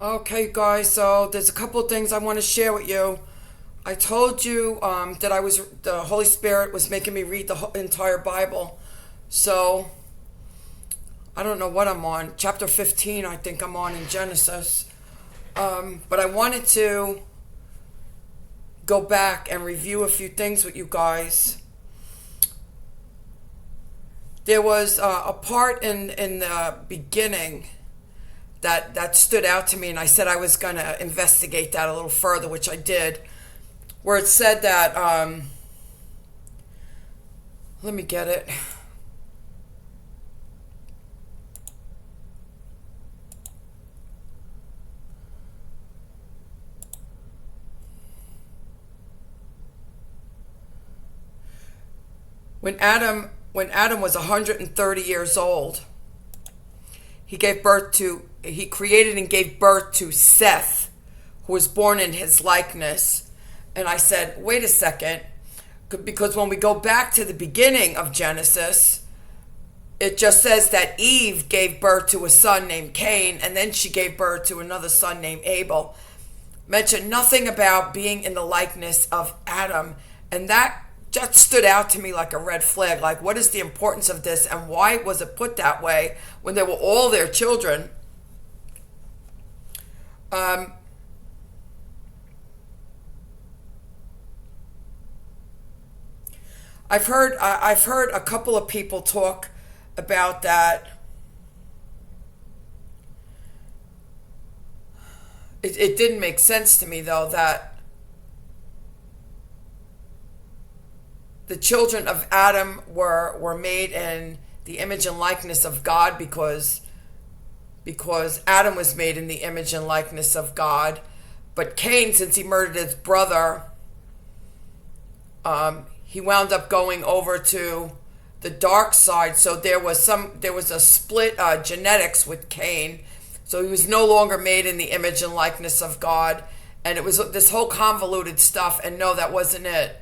Okay, guys, so there's a couple of things I want to share with you. I told you that the Holy Spirit was making me read the entire Bible. So I don't know what I'm on. Chapter 15, I think I'm on in Genesis. But I wanted to go back and review a few things with you guys. There was a part in the beginning that stood out to me, and I said I was going to investigate that a little further, which I did, where it said that, let me get it. When Adam was 130 years old, he created and gave birth to Seth, who was born in his likeness. And I said, wait a second, because when we go back to the beginning of Genesis, it just says that Eve gave birth to a son named Cain, and then she gave birth to another son named Abel. Mentioned nothing about being in the likeness of Adam, and that just stood out to me like a red flag. Like, what is the importance of this, and why was it put that way when they were all their children? I've heard a couple of people talk about that. It didn't make sense to me, though, that the children of Adam were made in the image and likeness of God because Adam was made in the image and likeness of God. But Cain, since he murdered his brother, he wound up going over to the dark side. So there was a split genetics with Cain. So he was no longer made in the image and likeness of God. And it was this whole convoluted stuff. And no, that wasn't it.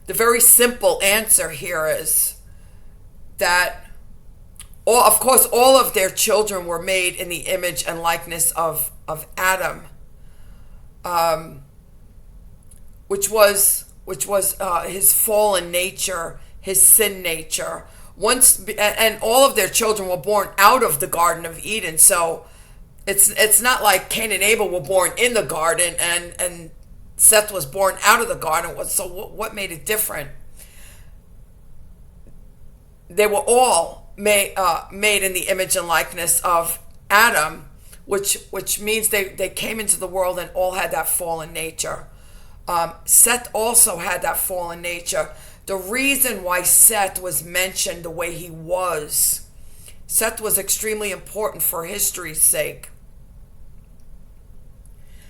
The very simple answer here is that, of course, all of their children were made in the image and likeness of Adam, which was his fallen nature, his sin nature. And all of their children were born out of the Garden of Eden. So it's not like Cain and Abel were born in the garden and Seth was born out of the garden. So what made it different? They were all made in the image and likeness of Adam, which means they came into the world and all had that fallen nature. Seth also had that fallen nature. The reason why Seth was mentioned the way he was, Seth was extremely important for history's sake.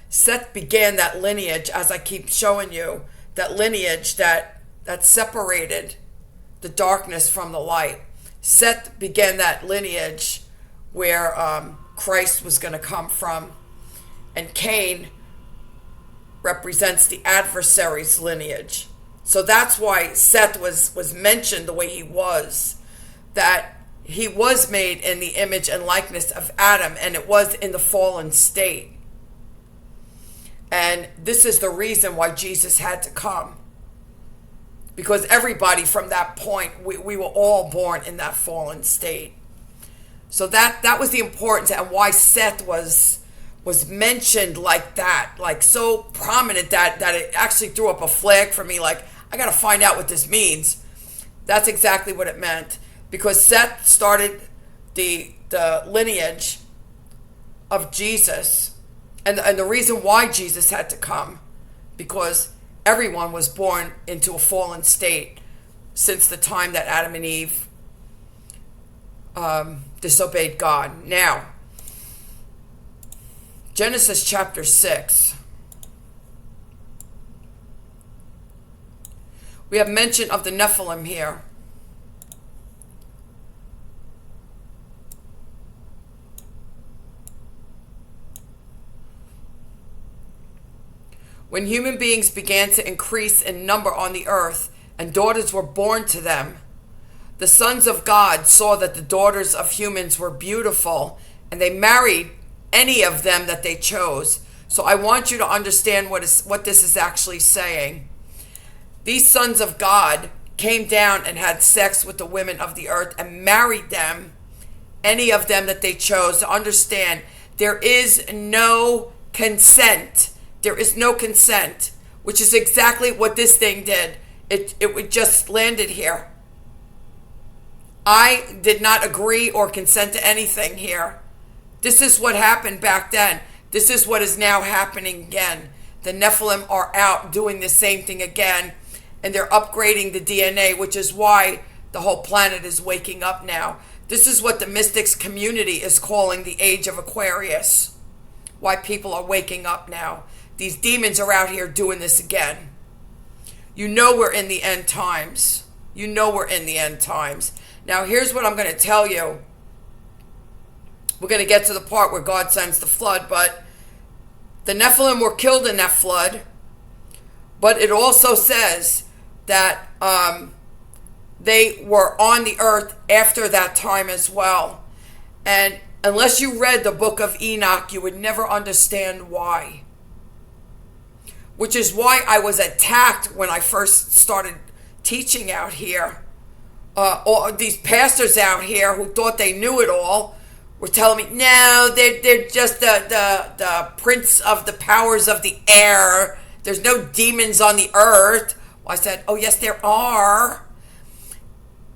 Seth began that lineage, as I keep showing you, that lineage that separated the darkness from the light. Seth began that lineage where Christ was going to come from. And Cain represents the adversary's lineage. So that's why Seth was mentioned the way he was, that he was made in the image and likeness of Adam, and it was in the fallen state. And this is the reason why Jesus had to come. Because everybody from that point, we were all born in that fallen state. So that was the importance, and why Seth was mentioned like that, like so prominent that it actually threw up a flag for me, like, I got to find out what this means. That's exactly what it meant. Because Seth started the lineage of Jesus. And the reason why Jesus had to come, because everyone was born into a fallen state since the time that Adam and Eve disobeyed God. Now, Genesis chapter 6. We have mention of the Nephilim here. When human beings began to increase in number on the earth, and daughters were born to them, the sons of God saw that the daughters of humans were beautiful, and they married any of them that they chose. So I want you to understand what this is actually saying. These sons of God came down and had sex with the women of the earth and married them, any of them that they chose. To understand, there is no consent. There is no consent, which is exactly what this thing did. It just landed here. I did not agree or consent to anything here. This is what happened back then. This is what is now happening again. The Nephilim are out doing the same thing again, and they're upgrading the DNA, which is why the whole planet is waking up now. This is what the mystics community is calling the age of Aquarius. Why people are waking up now. These demons are out here doing this again. You know we're in the end times. You know we're in the end times. Now here's what I'm going to tell you. We're going to get to the part where God sends the flood, but the Nephilim were killed in that flood. But it also says that they were on the earth after that time as well. And unless you read the book of Enoch, you would never understand why. Which is why I was attacked when I first started teaching out here. All these pastors out here who thought they knew it all were telling me, no, they're just the prince of the powers of the air. There's no demons on the earth. Well, I said, oh, yes, there are.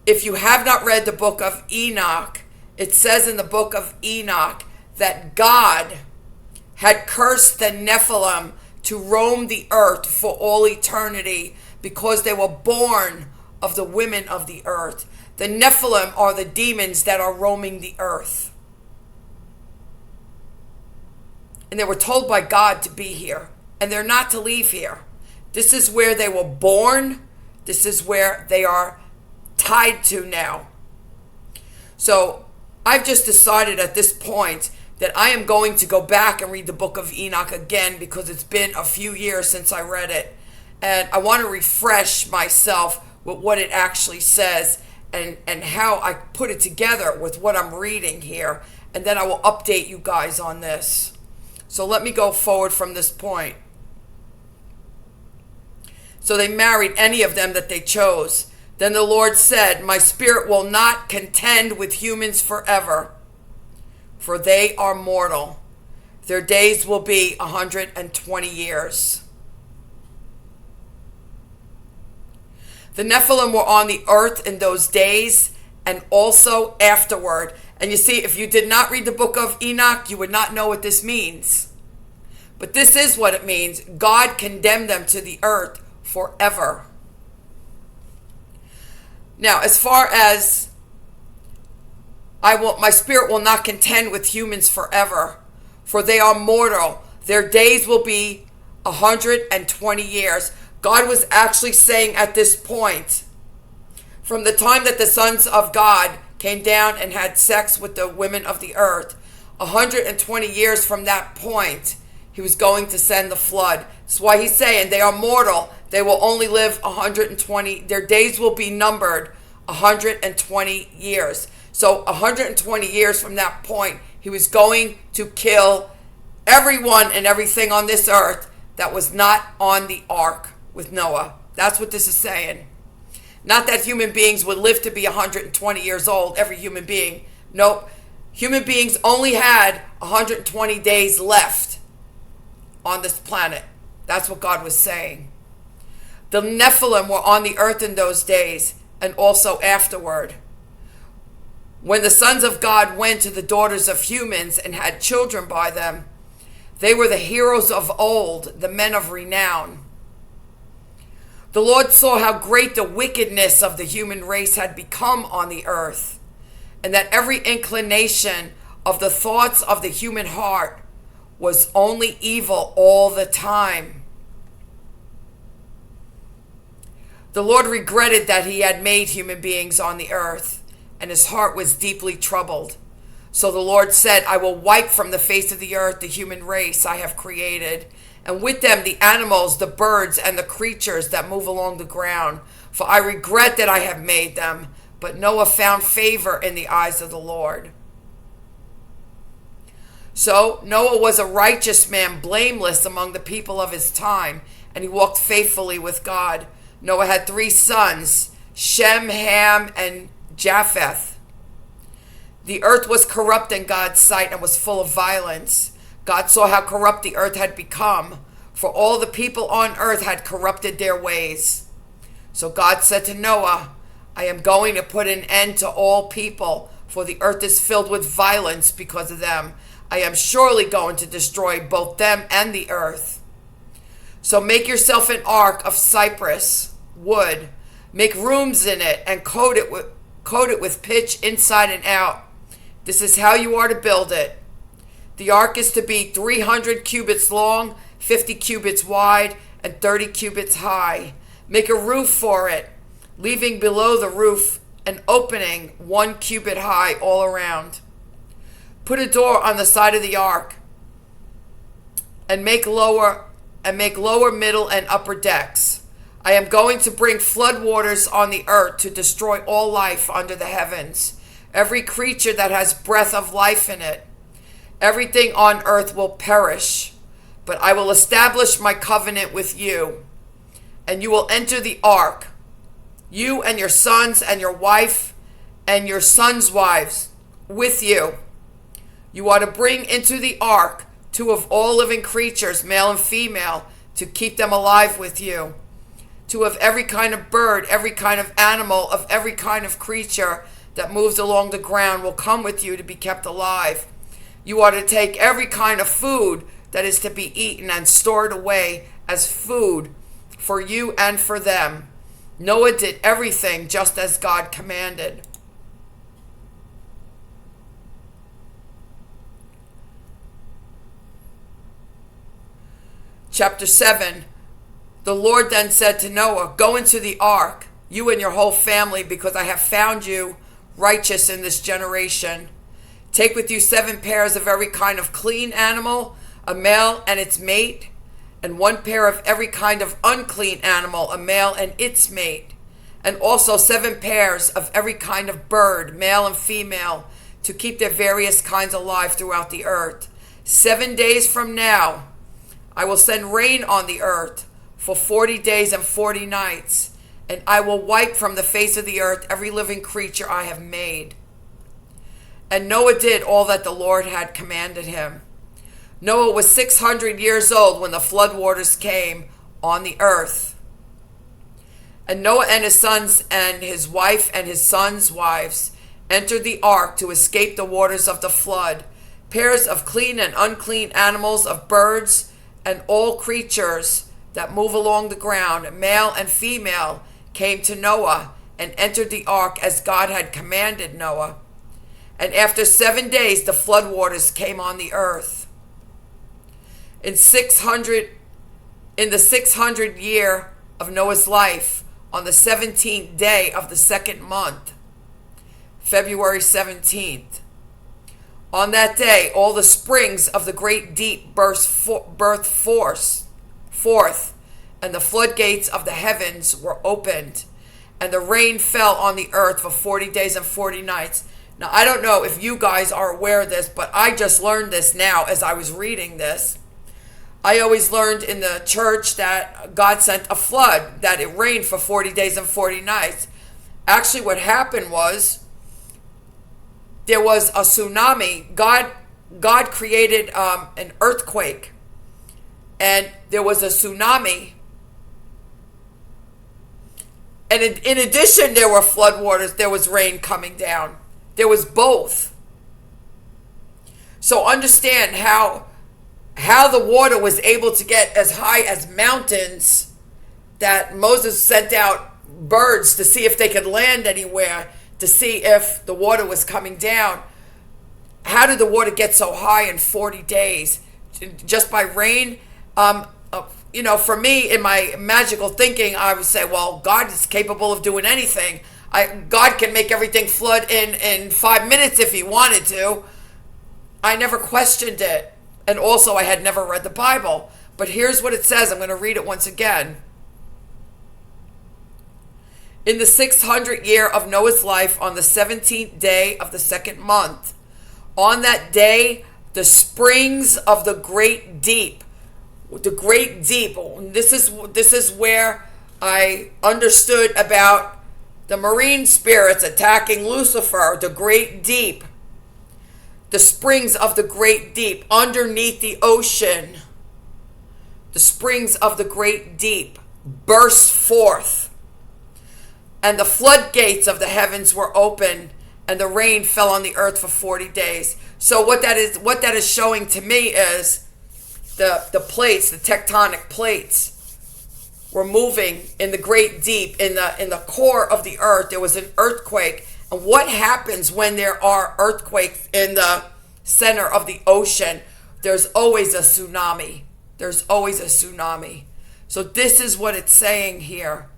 If you have not read the book of Enoch, it says in the book of Enoch that God had cursed the Nephilim to roam the earth for all eternity because they were born of the women of the earth. The Nephilim are the demons that are roaming the earth. And they were told by God to be here. And they're not to leave here. This is where they were born. This is where they are tied to now. So I've just decided at this point that I am going to go back and read the book of Enoch again because it's been a few years since I read it. And I want to refresh myself with what it actually says and how I put it together with what I'm reading here. And then I will update you guys on this. So let me go forward from this point. So they married any of them that they chose. Then the Lord said, my spirit will not contend with humans forever, for they are mortal. Their days will be 120 years. The Nephilim were on the earth in those days and also afterward. And you see, if you did not read the book of Enoch, you would not know what this means. But this is what it means. God condemned them to the earth forever. Now, as far as my spirit will not contend with humans forever, for they are mortal. Their days will be 120 years. God was actually saying at this point, from the time that the sons of God came down and had sex with the women of the earth, 120 years from that point, he was going to send the flood. That's why he's saying they are mortal. They will only live 120. Their days will be numbered 120 years. So 120 years from that point, he was going to kill everyone and everything on this earth that was not on the ark with Noah. That's what this is saying. Not that human beings would live to be 120 years old, every human being. Nope. Human beings only had 120 days left on this planet. That's what God was saying. The Nephilim were on the earth in those days and also afterward. When the sons of God went to the daughters of humans and had children by them, they were the heroes of old, the men of renown. The Lord saw how great the wickedness of the human race had become on the earth, and that every inclination of the thoughts of the human heart was only evil all the time. The Lord regretted that he had made human beings on the earth, and his heart was deeply troubled. So the Lord said, I will wipe from the face of the earth the human race I have created, and with them the animals, the birds, and the creatures that move along the ground. For I regret that I have made them. But Noah found favor in the eyes of the Lord. So Noah was a righteous man, blameless among the people of his time, and he walked faithfully with God. Noah had 3 sons, Shem, Ham, and Japheth. The earth was corrupt in God's sight and was full of violence. God saw how corrupt the earth had become, for all the people on earth had corrupted their ways. So God said to Noah, I am going to put an end to all people, for the earth is filled with violence because of them. I am surely going to destroy both them and the earth. So make yourself an ark of cypress wood. Make rooms in it and coat it with pitch inside and out. This is how you are to build it. The ark is to be 300 cubits long, 50 cubits wide, and 30 cubits high. Make a roof for it, leaving below the roof an opening 1 cubit high all around. Put a door on the side of the ark, and make lower, middle, and upper decks. I am going to bring flood waters on the earth to destroy all life under the heavens, every creature that has breath of life in it. Everything on earth will perish, but I will establish my covenant with you, and you will enter the ark, you and your sons and your wife and your sons' wives with you. You are to bring into the ark 2 of all living creatures, male and female, to keep them alive with you. 2 of every kind of bird, every kind of animal, of every kind of creature that moves along the ground will come with you to be kept alive. You are to take every kind of food that is to be eaten and stored away as food for you and for them. Noah did everything just as God commanded. Chapter 7. The Lord then said to Noah, go into the ark, you and your whole family, because I have found you righteous in this generation. Take with you 7 pairs of every kind of clean animal, a male and its mate, and 1 pair of every kind of unclean animal, a male and its mate, and also 7 pairs of every kind of bird, male and female, to keep their various kinds alive throughout the earth. 7 days from now, I will send rain on the earth for 40 days and 40 nights, and I will wipe from the face of the earth every living creature I have made. And Noah did all that the Lord had commanded him. Noah was 600 years old when the flood waters came on the earth. And Noah and his sons and his wife and his sons' wives entered the ark to escape the waters of the flood. Pairs of clean and unclean animals, of birds, and all creatures that move along the ground, male and female, came to Noah and entered the ark as God had commanded Noah. And after 7 days, the flood waters came on the earth. In the 600th year of Noah's life, on the 17th day of the 2nd month, February 17th, on that day, all the springs of the great deep burst forth, and the floodgates of the heavens were opened, and the rain fell on the earth for 40 days and 40 nights. Now, I don't know if you guys are aware of this, but I just learned this now as I was reading this. I always learned in the church that God sent a flood, that it rained for 40 days and 40 nights. Actually, what happened was there was a tsunami. God created an earthquake, and there was a tsunami. And in addition, there were floodwaters. There was rain coming down. There was both. So understand how the water was able to get as high as mountains, that Moses sent out birds to see if they could land anywhere, to see if the water was coming down. How did the water get so high in 40 days? Just by rain? For me, in my magical thinking, I would say, well, God is capable of doing anything. God can make everything flood in 5 minutes if he wanted to. I never questioned it. And also, I had never read the Bible. But here's what it says. I'm going to read it once again. In the 600th year of Noah's life, on the 17th day of the 2nd month, on that day, the springs of the great deep. The great deep. This is where I understood about the marine spirits attacking Lucifer, the great deep. The springs of the great deep, underneath the ocean. The springs of the great deep burst forth, and the floodgates of the heavens were open, and the rain fell on the earth for 40 days. So what that is showing to me is the plates, the tectonic plates, were moving in the great deep, in the core of the earth. There was an earthquake. And what happens when there are earthquakes in the center of the ocean? There's always a tsunami. There's always a tsunami. So this is what it's saying here.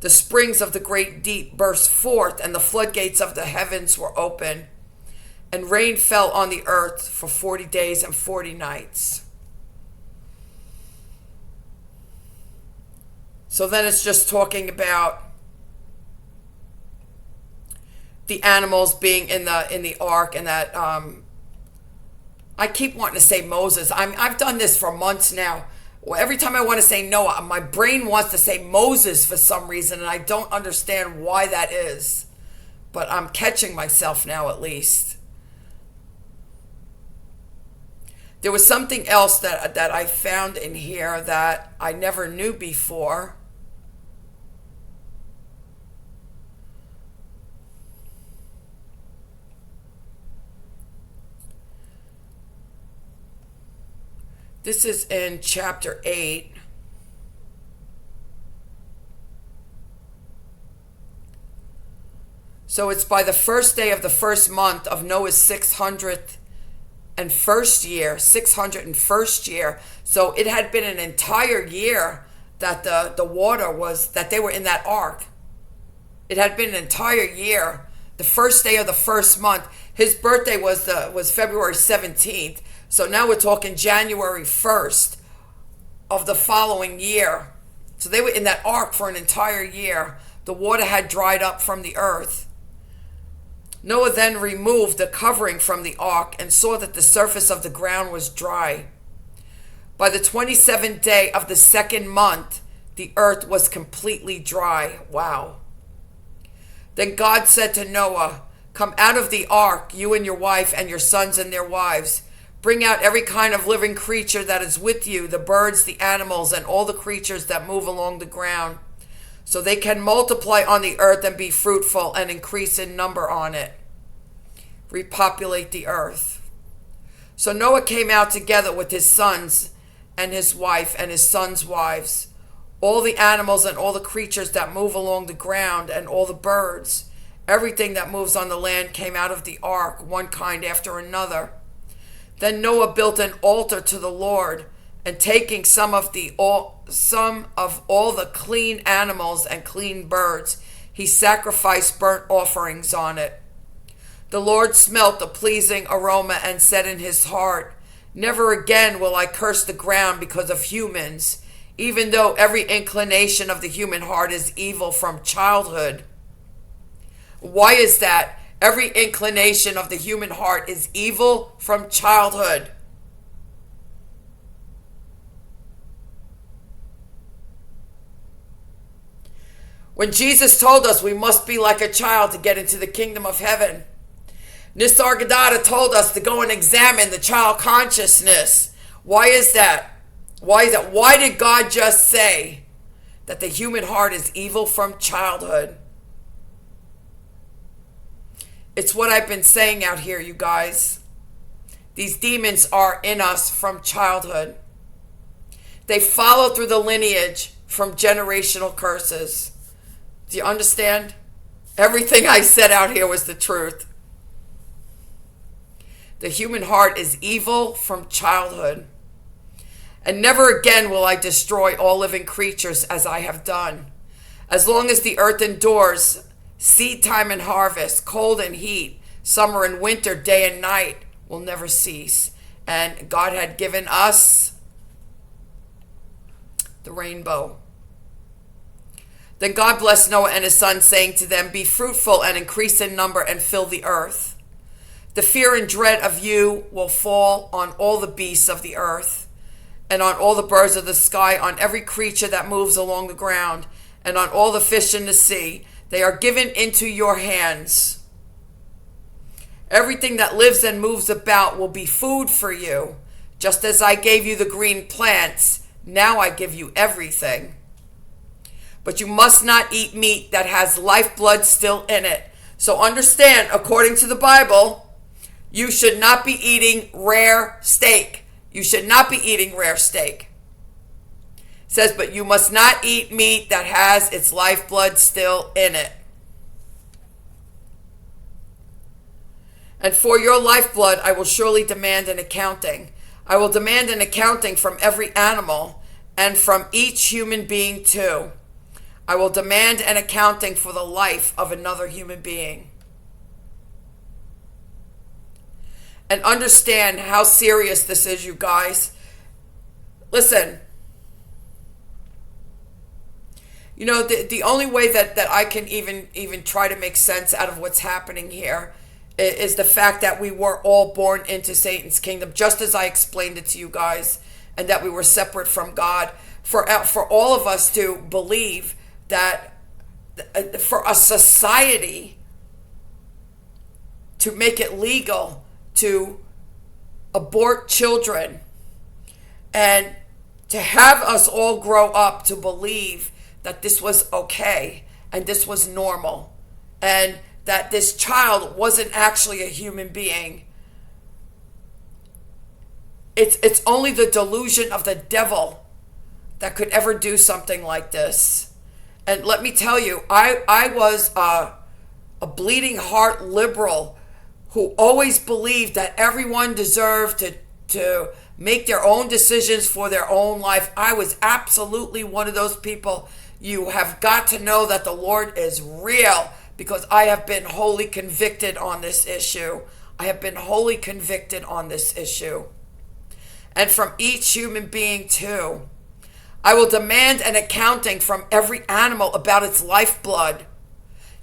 The springs of the great deep burst forth, and the floodgates of the heavens were open, and rain fell on the earth for 40 days and 40 nights. So then it's just talking about the animals being in the ark, and that I keep wanting to say Moses. I've done this for months now. Every time I want to say Noah, my brain wants to say Moses for some reason, and I don't understand why that is. But I'm catching myself now, at least. There was something else that I found in here that I never knew before. This is in chapter 8. So it's by the first day of the first month of Noah's 601st year. 601st year. So it had been an entire year that the water was, that they were in that ark. It had been an entire year. The first day of the first month. His birthday was February 17th. So now we're talking January 1st of the following year. So they were in that ark for an entire year. The water had dried up from the earth. Noah then removed the covering from the ark and saw that the surface of the ground was dry. By the 27th day of the second month, the earth was completely dry. Wow. Then God said to Noah, "Come out of the ark, you and your wife and your sons and their wives. Bring out every kind of living creature that is with you, the birds, the animals, and all the creatures that move along the ground, so they can multiply on the earth and be fruitful and increase in number on it. Repopulate the earth." So Noah came out together with his sons and his wife and his sons' wives, all the animals and all the creatures that move along the ground and all the birds. Everything that moves on the land came out of the ark, one kind after another. Then Noah built an altar to the Lord, and taking some of all the clean animals and clean birds, he sacrificed burnt offerings on it. The Lord smelt the pleasing aroma and said in his heart, "Never again will I curse the ground because of humans, even though every inclination of the human heart is evil from childhood." Why is that? Every inclination of the human heart is evil from childhood. When Jesus told us we must be like a child to get into the kingdom of heaven, Nisargadatta told us to go and examine the child consciousness. Why is that? Why is that? Why did God just say that the human heart is evil from childhood? It's what I've been saying out here, you guys. These demons are in us from childhood. They follow through the lineage from generational curses. Do you understand? Everything I said out here was the truth. The human heart is evil from childhood. And never again will I destroy all living creatures as I have done. As long as the earth endures, seed time and harvest, cold and heat, summer and winter, day and night will never cease. And God had given us the rainbow. Then God blessed Noah and his sons, saying to them, "Be fruitful and increase in number and fill the earth." The fear and dread of you will fall on all the beasts of the earth, and on all the birds of the sky, on every creature that moves along the ground, and on all the fish in the sea. They are given into your hands. Everything that lives and moves about will be food for you. Just as I gave you the green plants, now I give you everything. But you must not eat meat that has lifeblood still in it. So understand, according to the Bible, you should not be eating rare steak. You should not be eating rare steak. It says, but you must not eat meat that has its lifeblood still in it. And for your lifeblood, I will surely demand an accounting. I will demand an accounting from every animal and from each human being too. I will demand an accounting for the life of another human being. And understand how serious this is, you guys. Listen, you know, the only way that I can even try to make sense out of what's happening here is the fact that we were all born into Satan's kingdom, just as I explained it to you guys, and that we were separate from God. For all of us to believe that for a society to make it legal to abort children and to have us all grow up to believe that this was okay and this was normal and that this child wasn't actually a human being. It's only the delusion of the devil that could ever do something like this. And let me tell you, I was a bleeding heart liberal who always believed that everyone deserved to make their own decisions for their own life. I was absolutely one of those people. You have got to know that the Lord is real, because I have been wholly convicted on this issue. I have been wholly convicted on this issue. And from each human being too. I will demand an accounting from every animal about its lifeblood.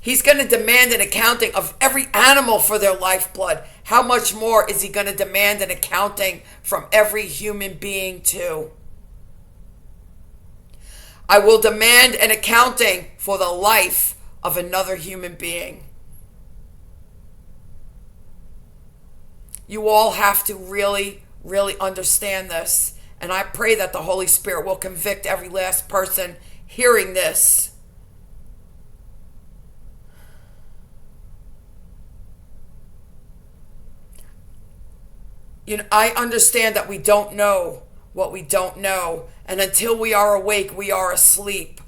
He's going to demand an accounting of every animal for their lifeblood. How much more is he going to demand an accounting from every human being too? I will demand an accounting for the life of another human being. You all have to really, really understand this. And I pray that the Holy Spirit will convict every last person hearing this. You know, I understand that we don't know what we don't know. And until we are awake, we are asleep.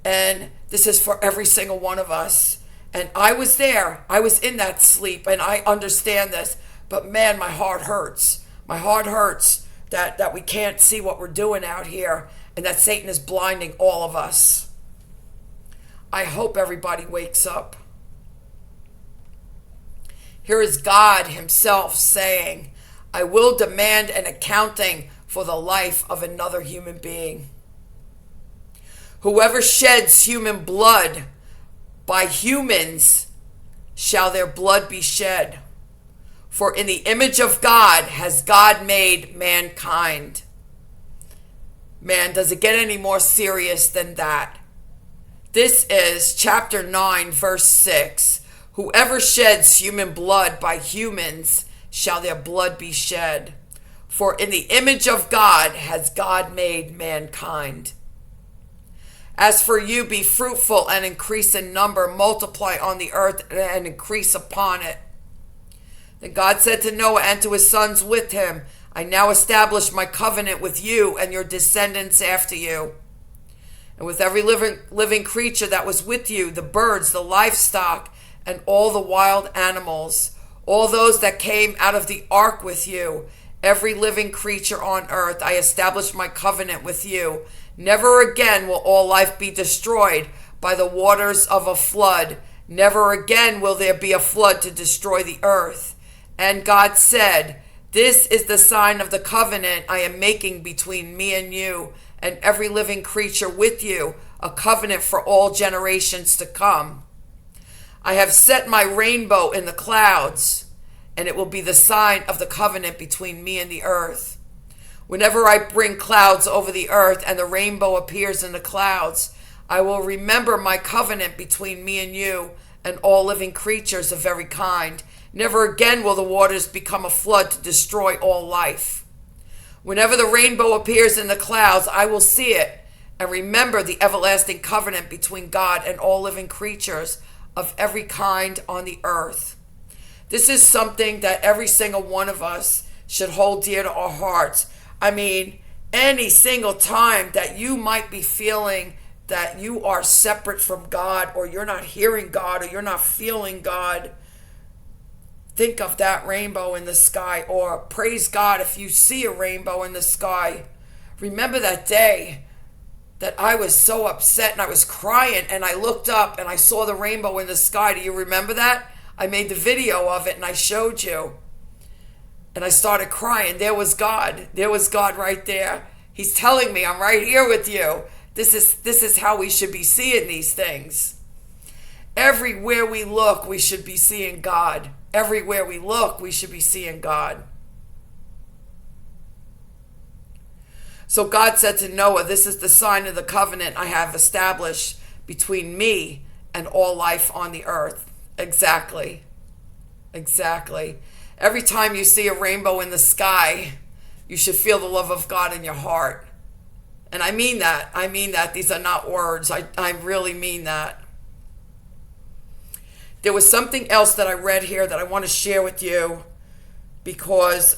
And this is for every single one of us. And I was there. I was in that sleep. And I understand this. But man, my heart hurts. My heart hurts that we can't see what we're doing out here. And that Satan is blinding all of us. I hope everybody wakes up. Here is God himself saying, I will demand an accounting for the life of another human being. Whoever sheds human blood, by humans shall their blood be shed. For in the image of God has God made mankind. Man, does it get any more serious than that? This is chapter 9, verse 6. Whoever sheds human blood, by humans shall their blood be shed. For in the image of God has God made mankind. As for you, be fruitful and increase in number, multiply on the earth and increase upon it. Then God said to Noah and to his sons with him, I now establish my covenant with you and your descendants after you, and with every living creature that was with you, the birds, the livestock, and all the wild animals, all those that came out of the ark with you, every living creature on earth. I establish my covenant with you. Never again will all life be destroyed by the waters of a flood. Never again will there be a flood to destroy the earth. And God said, this is the sign of the covenant I am making between me and you and every living creature with you, a covenant for all generations to come. I have set my rainbow in the clouds. and it will be the sign of the covenant between me and the earth. Whenever I bring clouds over the earth and the rainbow appears in the clouds, I will remember my covenant between me and you and all living creatures of every kind. Never again will the waters become a flood to destroy all life. Whenever the rainbow appears in the clouds, I will see it and remember the everlasting covenant between God and all living creatures of every kind on the earth. This is something that every single one of us should hold dear to our hearts. I mean, any single time that you might be feeling that you are separate from God, or you're not hearing God, or you're not feeling God, think of that rainbow in the sky, or praise God if you see a rainbow in the sky. Remember that day that I was so upset and I was crying and I looked up and I saw the rainbow in the sky. Do you remember that? I made the video of it and I showed you. And I started crying. There was God. There was God right there. He's telling me, I'm right here with you. This is how we should be seeing these things. Everywhere we look, we should be seeing God. Everywhere we look, we should be seeing God. So God said to Noah, this is the sign of the covenant I have established between me and all life on the earth. Exactly. Exactly. Every time you see a rainbow in the sky, you should feel the love of God in your heart. And I mean that. I mean that. These are not words. I really mean that. There was something else that I read here that I want to share with you, because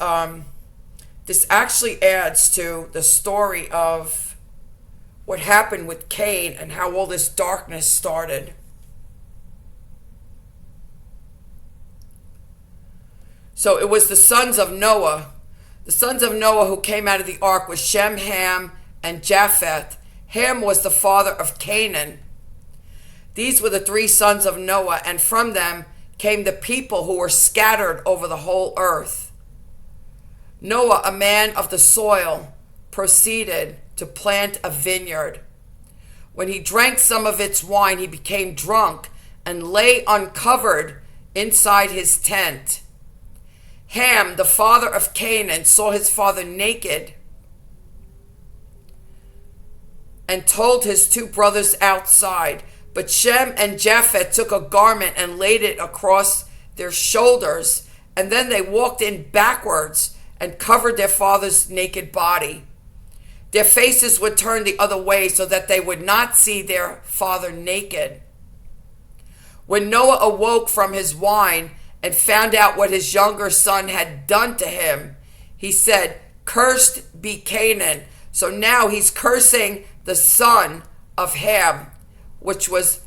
this actually adds to the story of what happened with Cain and how all this darkness started. So it was the sons of Noah. The sons of Noah who came out of the ark was Shem, Ham, and Japheth. Ham was the father of Canaan. These were the three sons of Noah, and from them came the people who were scattered over the whole earth. Noah, a man of the soil, proceeded to plant a vineyard. When he drank some of its wine, he became drunk and lay uncovered inside his tent. Ham, the father of Canaan, saw his father naked and told his two brothers outside. But Shem and Japheth took a garment and laid it across their shoulders, and then they walked in backwards and covered their father's naked body. Their faces were turned the other way so that they would not see their father naked. When Noah awoke from his wine and found out what his younger son had done to him, he said, "Cursed be Canaan." So now he's cursing the son of Ham, which was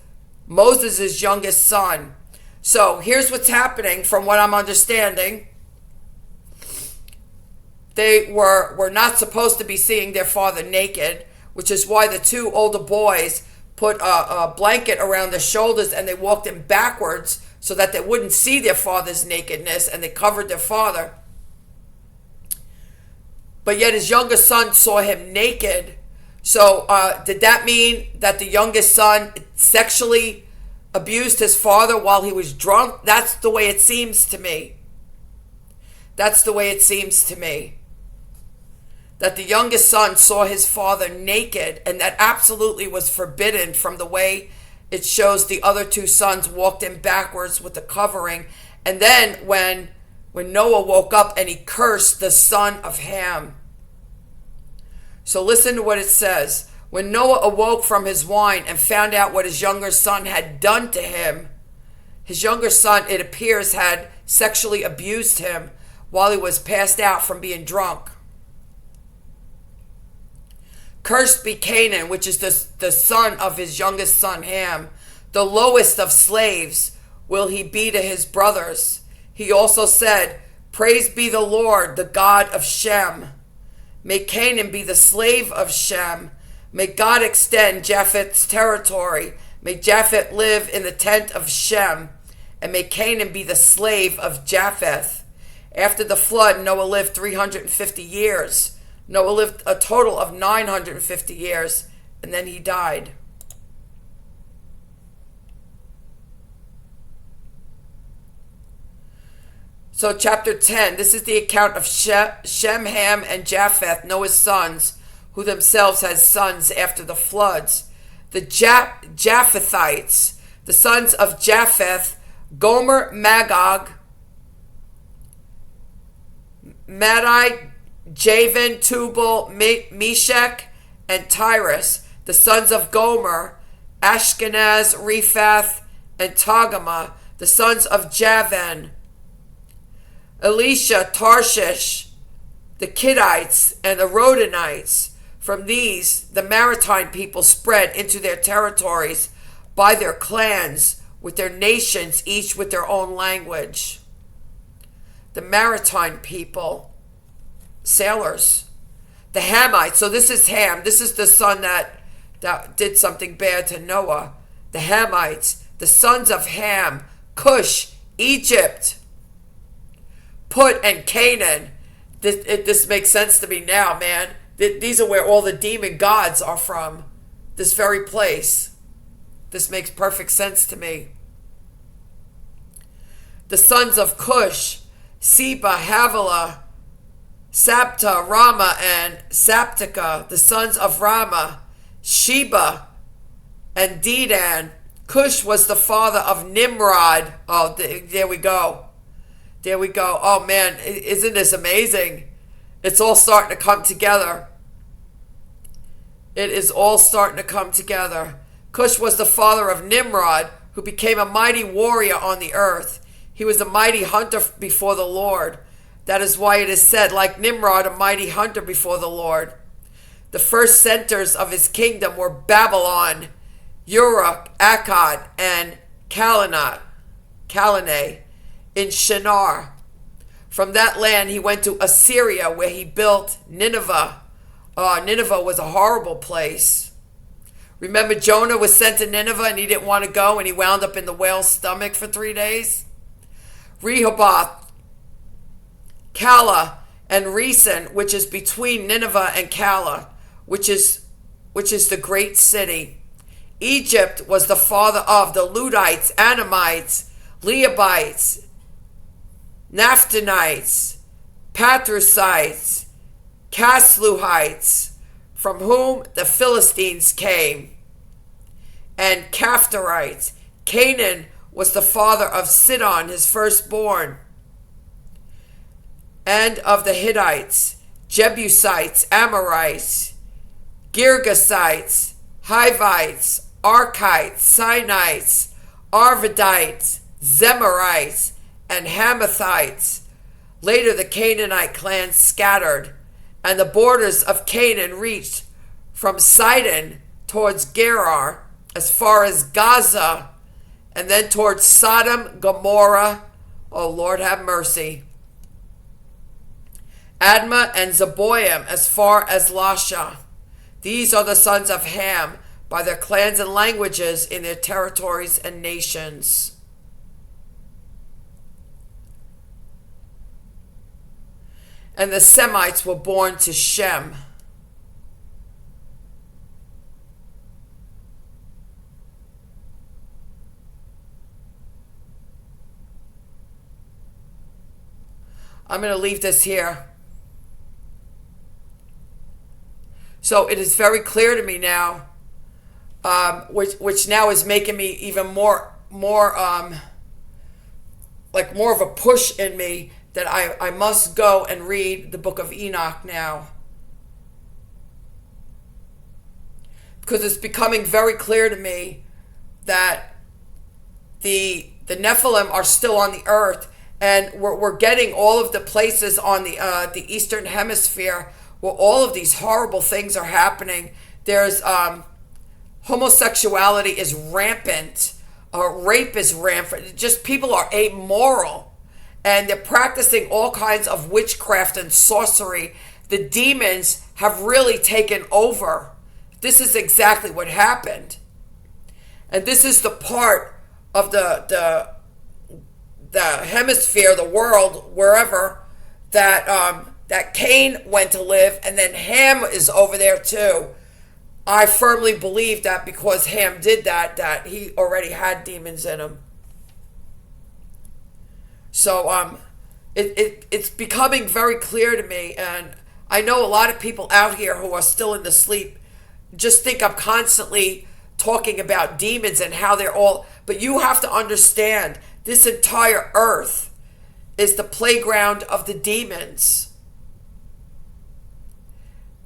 Moses' youngest son. So here's what's happening from what I'm understanding. They were not supposed to be seeing their father naked, which is why the two older boys put a blanket around their shoulders and they walked in backwards so that they wouldn't see their father's nakedness, and they covered their father. But yet his youngest son saw him naked. So did that mean that the youngest son sexually abused his father while he was drunk? That's the way it seems to me. That's the way it seems to me. That the youngest son saw his father naked, and that absolutely was forbidden from the way it shows the other two sons walked in backwards with the covering. And then when Noah woke up and he cursed the son of Ham. So listen to what it says. When Noah awoke from his wine and found out what his younger son had done to him, his younger son, it appears, had sexually abused him while he was passed out from being drunk. Cursed be Canaan, which is the son of his youngest son Ham. The lowest of slaves will he be to his brothers. He also said, "Praise be the Lord, the God of Shem. May Canaan be the slave of Shem. May God extend Japheth's territory. May Japheth live in the tent of Shem. And may Canaan be the slave of Japheth." After the flood, Noah lived 350 years. Noah lived a total of 950 years, and then he died. So chapter 10, this is the account of Shem, Ham, and Japheth, Noah's sons, who themselves had sons after the floods. The Japhethites, the sons of Japheth, Gomer, Magog, Madai, Javan, Tubal, Meshech, and Tyrus. The sons of Gomer, Ashkenaz, Rephath, and Togarmah. The sons of Javan, Elisha, Tarshish, the Kiddites, and the Rodanites. From these, the maritime people spread into their territories by their clans, with their nations, each with their own language. The maritime people, sailors. The Hamites, so this is Ham. This is the son that did something bad to Noah. The Hamites, the sons of Ham, Cush, Egypt, Put, and Canaan. This makes sense to me now, man. These are where all the demon gods are from. This very place. This makes perfect sense to me. The sons of Cush, Seba, Havilah, Sabta, Rama, and Saptica. The sons of Rama, Sheba, and Dedan. Cush was the father of Nimrod. Oh, there we go. There we go. Oh, man, isn't this amazing? It's all starting to come together. It is all starting to come together. Cush was the father of Nimrod, who became a mighty warrior on the earth. He was a mighty hunter before the Lord. That is why it is said, like Nimrod, a mighty hunter before the Lord. The first centers of his kingdom were Babylon, Uruk, Akkad, and Calneh in Shinar. From that land he went to Assyria, where he built Nineveh. Nineveh was a horrible place. Remember, Jonah was sent to Nineveh and he didn't want to go, and he wound up in the whale's stomach for 3 days. Rehoboth, Calah, and Resen, which is between Nineveh and Calah, which is the great city. Egypt was the father of the Ludites, Anamites, Leabites, Naphtalites, Patrusites, Casluhites, from whom the Philistines came, and Caphtorites. Canaan was the father of Sidon, his firstborn, and of the Hittites, Jebusites, Amorites, Girgasites, Hivites, Archites, Sinites, Arvadites, Zemarites, and Hamathites. Later the Canaanite clans scattered, and the borders of Canaan reached from Sidon towards Gerar, as far as Gaza, and then towards Sodom, Gomorrah, oh Lord have mercy, Admah and Zeboim, as far as Lasha. These are the sons of Ham, by their clans and languages, in their territories and nations. And the Semites were born to Shem. I'm going to leave this here. So it is very clear to me now, which now is making me even more of a push in me, that I must go and read the book of Enoch now. Because it's becoming very clear to me that the Nephilim are still on the earth, and we're getting all of the places on the Eastern Hemisphere where all of these horrible things are happening. There's homosexuality is rampant, rape is rampant, just people are amoral. And they're practicing all kinds of witchcraft and sorcery. The demons have really taken over. This is exactly what happened. And this is the part of the hemisphere, the world, wherever, that Cain went to live, and then Ham is over there too. I firmly believe that because Ham did that he already had demons in him. So it's becoming very clear to me, and I know a lot of people out here who are still in the sleep just think I'm constantly talking about demons and how they're all, but you have to understand this entire earth is the playground of the demons.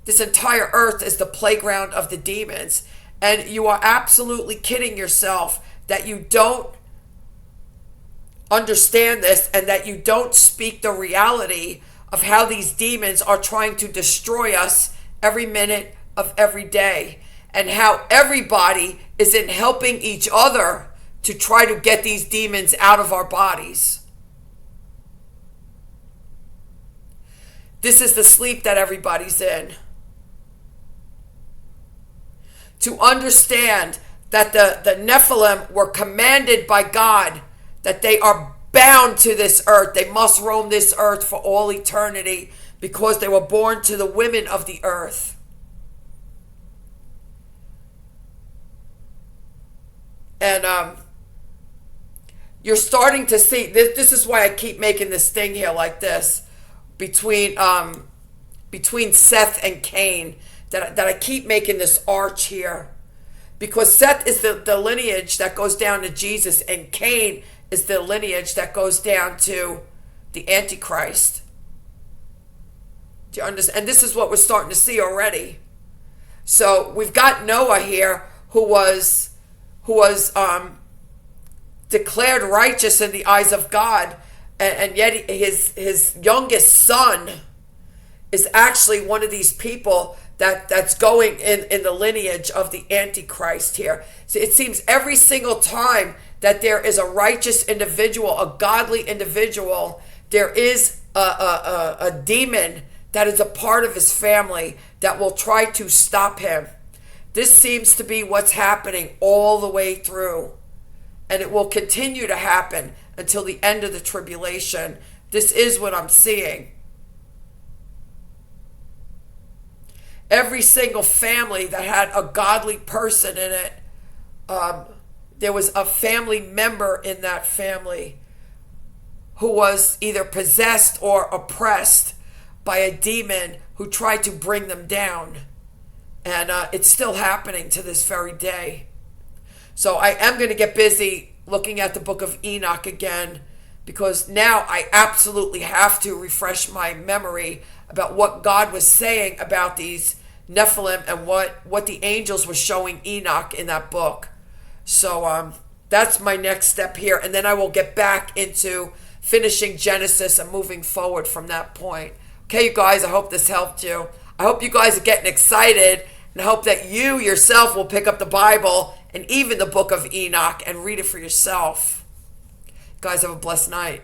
This entire earth is the playground of the demons. And you are absolutely kidding yourself that you don't understand this and that you don't speak the reality of how these demons are trying to destroy us every minute of every day, and how everybody is in helping each other to try to get these demons out of our bodies. This is the sleep that everybody's in. To understand that the Nephilim were commanded by God that they are bound to this earth. They must roam this earth for all eternity because they were born to the women of the earth. And you're starting to see, this is why I keep making this thing here like this, between Seth and Cain, that I keep making this arch here. Because Seth is the lineage that goes down to Jesus, and Cain is the lineage that goes down to the Antichrist. Do you understand? And this is what we're starting to see already. So we've got Noah here, who was declared righteous in the eyes of God, and yet his youngest son is actually one of these people that's going in the lineage of the Antichrist here. So it seems every single time that there is a righteous individual, a godly individual, there is a demon that is a part of his family that will try to stop him. This seems to be what's happening all the way through. And it will continue to happen until the end of the tribulation. This is what I'm seeing. Every single family that had a godly person in it, there was a family member in that family who was either possessed or oppressed by a demon who tried to bring them down. And it's still happening to this very day. So I am going to get busy looking at the book of Enoch again, because now I absolutely have to refresh my memory about what God was saying about these Nephilim and what the angels were showing Enoch in that book. So that's my next step here. And then I will get back into finishing Genesis and moving forward from that point. Okay, you guys, I hope this helped you. I hope you guys are getting excited, and I hope that you yourself will pick up the Bible and even the book of Enoch and read it for yourself. Guys, have a blessed night.